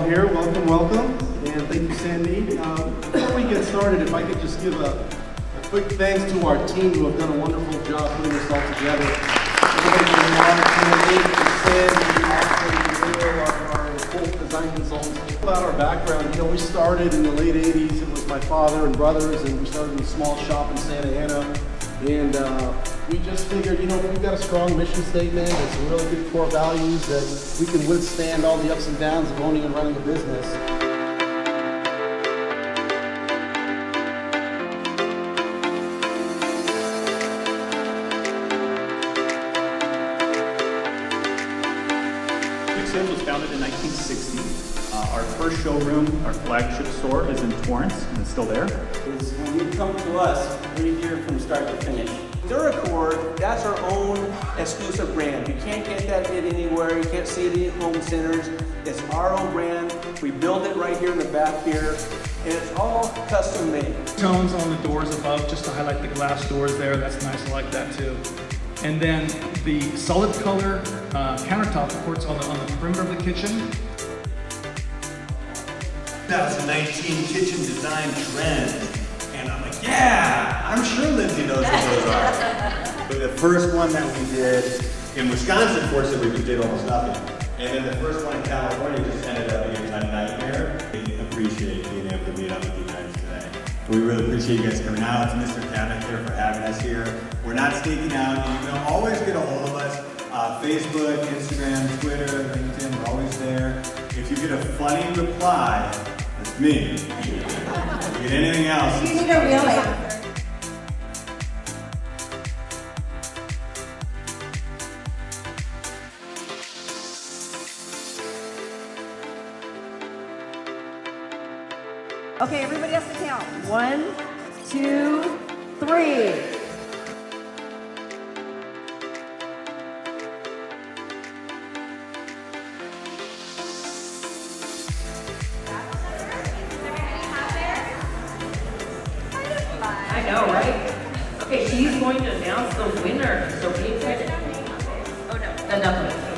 here. Welcome, welcome. And thank you, Sandy. Before we get started, if I could just give a quick thanks to our team who have done a wonderful job putting this all together. Our full design consultants. About our background, we started in the late 80s. It was my father and brothers, and we started in a small shop in Santa Ana. And we just figured, if we've got a strong mission statement and some really good core values, that we can withstand all the ups and downs of owning and running a business. Refacing was founded in 1960. Our first showroom, our flagship store, is in Torrance, and it's still there. Is when you come to us, we're here from start to finish. DuraCore, that's our own exclusive brand. You can't get that bit anywhere. You can't see it in home centers. It's our own brand. We build it right here in the back here, and it's all custom made. Tones on the doors above, just to highlight the glass doors there. That's nice. I like that too. And then the solid color countertop quartz on the perimeter of the kitchen. 2019 kitchen design trend. And I'm like, yeah, I'm sure Lindsay knows what those are. But the first one that we did in Wisconsin, fortunately, we did almost nothing. And then the first one in California just ended up being a nightmare. We appreciate being able to meet up with you guys today. We really appreciate you guys coming out. It's Mr. Cabot here for having us here. We're not sneaking out. You can always get a hold of us. Facebook, Instagram, Twitter, LinkedIn, we're always there. If you get a funny reply, it's me. If you get anything else, you need a real answer. Okay, everybody has to count. 1, 2, 3. I know, right? Okay, she's going to announce the winner, so pay attention. Oh no. Definitely.